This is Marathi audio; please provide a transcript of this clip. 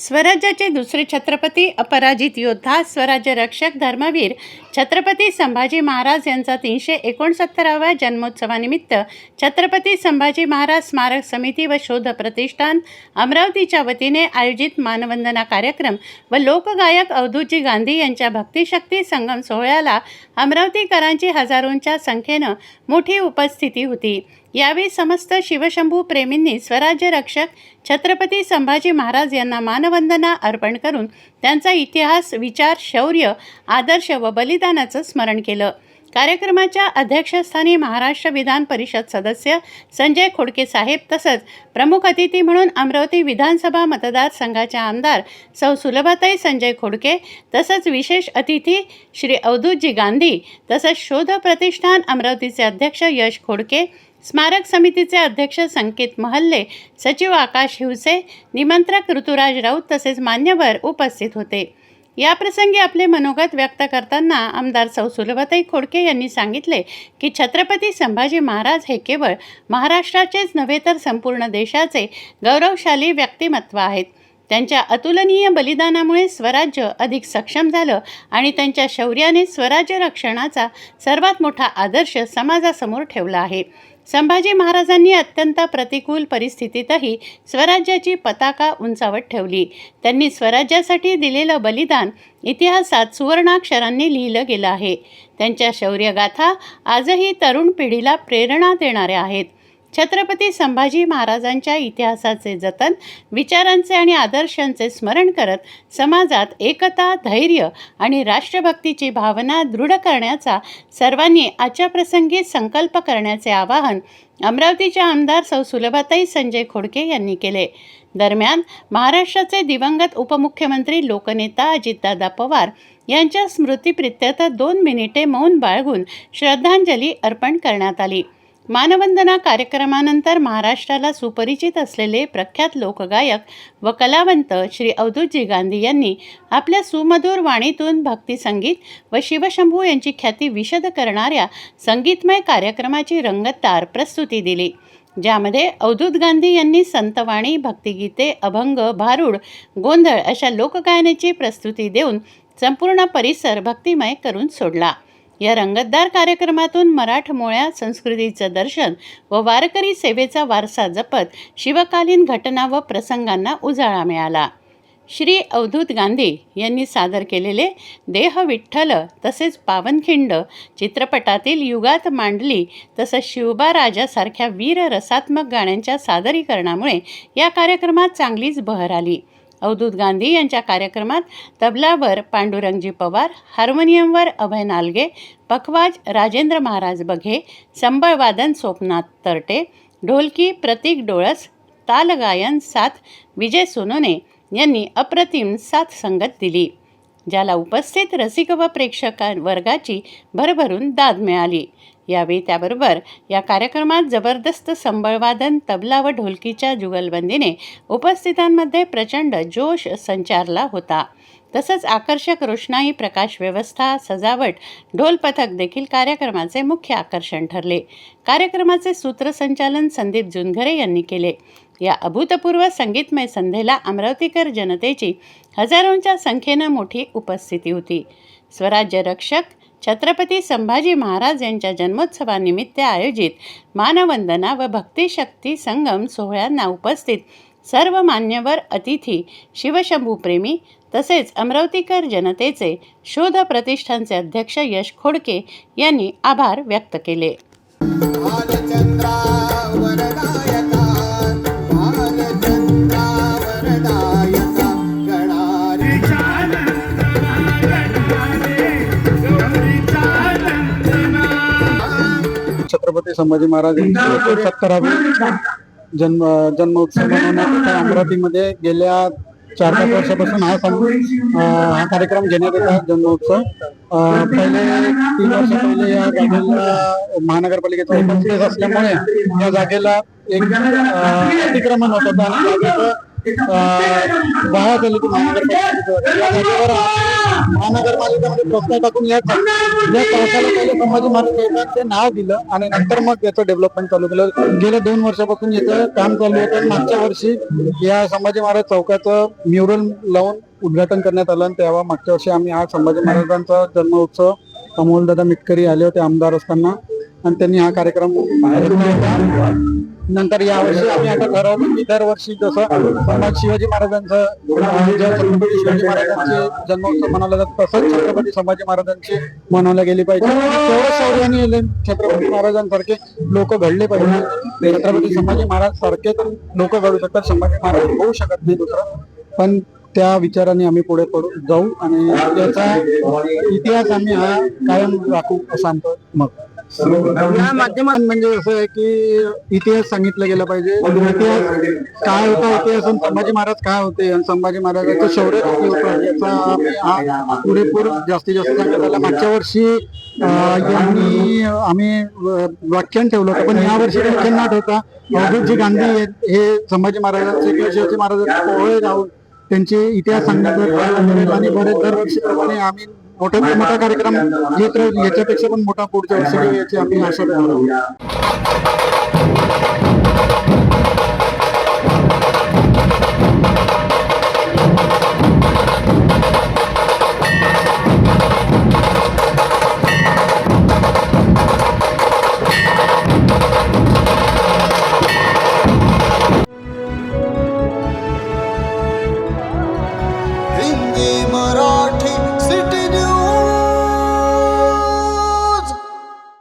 स्वराज्याचे दुसरे छत्रपती, अपराजित योद्धा, स्वराज्य रक्षक, धर्मवीर छत्रपती संभाजी महाराज यांचा 369व्या जन्मोत्सवानिमित्त छत्रपती संभाजी महाराज स्मारक समिती व शोध प्रतिष्ठान अमरावतीच्या वतीने आयोजित मानवंदना कार्यक्रम व लोकगायक अवधूतजी गांधी यांच्या भक्तिशक्ती संगम सोहळ्याला अमरावतीकरांची हजारोंच्या संख्येनं मोठी उपस्थिती होती। यावेळी समस्त शिवशंभू प्रेमींनी स्वराज्य रक्षक छत्रपती संभाजी महाराज यांना मानवंदना अर्पण करून त्यांचा इतिहास, विचार, शौर्य, आदर्श व बलिदानाचं स्मरण केलं। कार्यक्रमाच्या अध्यक्षस्थानी महाराष्ट्र विधान परिषद सदस्य संजय खोडके साहेब तसंच प्रमुख अतिथी म्हणून अमरावती विधानसभा मतदारसंघाच्या आमदार सौ सुलभाताई संजय खोडके तसंच विशेष अतिथी श्री अवधूतजी गांधी तसंच शोध प्रतिष्ठान अमरावतीचे अध्यक्ष यश खोडके, स्मारक समितीचे अध्यक्ष संकेत महल्ले, सचिव आकाश हिवसे, निमंत्रक ऋतुराज राऊत तसेच मान्यवर उपस्थित होते। याप्रसंगी आपले मनोगत व्यक्त करताना आमदार सौ सुलभाताई खोडके यांनी सांगितले की छत्रपती संभाजी महाराज हे केवळ महाराष्ट्राचेच नव्हे तर संपूर्ण देशाचे गौरवशाली व्यक्तिमत्व आहेत। त्यांच्या अतुलनीय बलिदानामुळे स्वराज्य अधिक सक्षम झालं आणि त्यांच्या शौर्याने स्वराज्य रक्षणाचा सर्वात मोठा आदर्श समाजासमोर ठेवला आहे। संभाजी महाराजांनी अत्यंत प्रतिकूल परिस्थितीतही स्वराज्याची पताका उंचावत ठेवली। त्यांनी स्वराज्यासाठी दिलेलं बलिदान इतिहासात सुवर्णाक्षरांनी लिहिलं गेलं आहे। त्यांच्या शौर्यगाथा आजही तरुण पिढीला प्रेरणा देणाऱ्या आहेत। छत्रपती संभाजी महाराजांच्या इतिहासाचे जतन, विचारांचे आणि आदर्शांचे स्मरण करत समाजात एकता, धैर्य आणि राष्ट्रभक्तीची भावना दृढ करण्याचा सर्वांनी आजच्या प्रसंगी संकल्प करण्याचे आवाहन अमरावतीच्या आमदार सौ सुलभाताई संजय खोडके यांनी केले। दरम्यान महाराष्ट्राचे दिवंगत उपमुख्यमंत्री लोकनेता अजितदादा पवार यांच्या स्मृतिप्रित्यर्थ 2 मिनिटे मौन बाळगून श्रद्धांजली अर्पण करण्यात आली। मानवंदना कार्यक्रमानंतर महाराष्ट्राला सुपरिचित असलेले प्रख्यात लोकगायक व कलावंत श्री अवधूतजी गांधी यांनी आपल्या सुमधुर वाणीतून भक्तिसंगीत व शिवशंभू यांची ख्याती विशद करणाऱ्या संगीतमय कार्यक्रमाची रंगतदार प्रस्तुती दिली, ज्यामध्ये अवधूत गांधी यांनी संतवाणी, भक्तिगीते, अभंग, भारुड, गोंधळ अशा लोकगायनाची प्रस्तुती देऊन संपूर्ण परिसर भक्तिमय करून सोडला। या रंगतदार कार्यक्रमातून मराठमोळ्या संस्कृतीचं दर्शन व वारकरी सेवेचा वारसा जपत शिवकालीन घटना व प्रसंगांना उजाळा मिळाला। श्री अवधूत गांधी यांनी सादर केलेले देह विठ्ठल तसेच पावनखिंड चित्रपटातील युगात मांडली तसंच शिवबा राजासारख्या वीर रसात्मक गाण्यांच्या सादरीकरणामुळे या कार्यक्रमात चांगलीच बहर आली। अवधूत गांधी यांच्या कार्यक्रमात तबलावर पांडुरंगजी पवार, हार्मोनियमवर अभय नालगे, पखवाज राजेंद्र महाराज बघे, संबळवादन सोमनाथ तरटे, ढोलकी प्रतीक डोळस, तालगायन साथ विजय सोनोने यांनी अप्रतिम साथ संगत दिली, ज्याला उपस्थित रसिक व प्रेक्षक वर्गाची भरभरून दाद मिळाली। यावेळी त्याबरोबर या कार्यक्रमात जबरदस्त संबळवादन, तबला व ढोलकीच्या जुगलबंदीने उपस्थितांमध्ये प्रचंड जोश संचारला होता। तसंच आकर्षक रोषणाई, प्रकाश व्यवस्था, सजावट, ढोल पथक देखील कार्यक्रमाचे मुख्य आकर्षण ठरले। कार्यक्रमाचे सूत्रसंचालन संदीप जुनघरे यांनी केले। या अभूतपूर्व संगीतमय संध्येला अमरावतीकर जनतेची हजारोंच्या संख्येनं मोठी उपस्थिती होती। स्वराज्य रक्षक छत्रपती संभाजी महाराज यांच्या जन्मोत्सवानिमित्त आयोजित मानवंदना व भक्तिशक्ती संगम सोहळ्यांना उपस्थित सर्व मान्यवर अतिथी, शिवशंभू प्रेमी तसेच अमरावतीकर जनतेचे शोध प्रतिष्ठानचे अध्यक्ष यश खोडके यांनी आभार व्यक्त केले। छत्रपती संभाजी महाराज यांची 70वी जन्मोत्सव मनवण्याकरता अमरावतीमध्ये गेल्या 4-5 वर्षापासून हा कार्यक्रम घेण्यात येत आहे। जन्मोत्सव पहिले 3 वर्ष पहिले या जागेला महानगरपालिकेचा ओपन स्पेस असल्यामुळे या जागेला एक अतिक्रमण होत होतं आणि दहागलीतून महानगरपालिकेचं या जागेवर महानगरपालिकेमध्ये प्रस्ताव टाकून या चौकाला पहिले संभाजी महाराज चौकाचे नाव दिलं आणि नंतर मग याचं डेव्हलपमेंट चालू केलं. गेल्या 2 वर्षापासून याचं काम चालू होतं. मागच्या वर्षी या संभाजी महाराज चौकाचं म्युरल लावून उद्घाटन करण्यात आलं आणि तेव्हा मागच्या वर्षी आम्ही हा संभाजी महाराजांचा जन्म उत्सव अमोलदादा मिटकरी आले होते आमदार असताना आणि त्यांनी हा कार्यक्रम घेतला होता. नंतर यावर्षी आम्ही आता ठरवलं की दरवर्षी जसं शिवाजी महाराजांचं छत्रपती शिवाजी महाराजांचे जन्मोत्सव मनवला जातो तसंच छत्रपती संभाजी महाराजांचे मनवले गेले पाहिजे. तेवढं शौर्याने छत्रपती महाराजांसारखे लोक घडले पाहिजे. छत्रपती संभाजी महाराज सारखे लोक घडू शकतात, संभाजी महाराज होऊ शकत नाही दुसरं. पण त्या विचाराने आम्ही पुढे जाऊ आणि याचा इतिहास आम्ही हा कायम राखू असं आमचं मत. या माध्यमात म्हणजे असं आहे की इतिहास सांगितलं गेला पाहिजे. इतिहास काय होता, इतिहास संभाजी महाराज काय होते आणि संभाजी महाराजांचं शौर्य किती होतं याचा पुरेपूर जास्तीत जास्त सांगण्यात आला. मागच्या वर्षी आम्ही व्याख्यान ठेवलं होतं पण यावर्षी व्याख्यान न ठेवता अवधूतजी गांधी हे संभाजी महाराजांचे किंवा शिवाजी महाराजांचे पोळे जाऊन त्यांचे इतिहास सांगण्याचा आणि बरेच दरवर्षीप्रमाणे आम्ही मोठा कार्यक्रम घेत राहील. याच्यापेक्षा पण मोठा पुढच्या वर्षी याची आम्ही आशा करतो.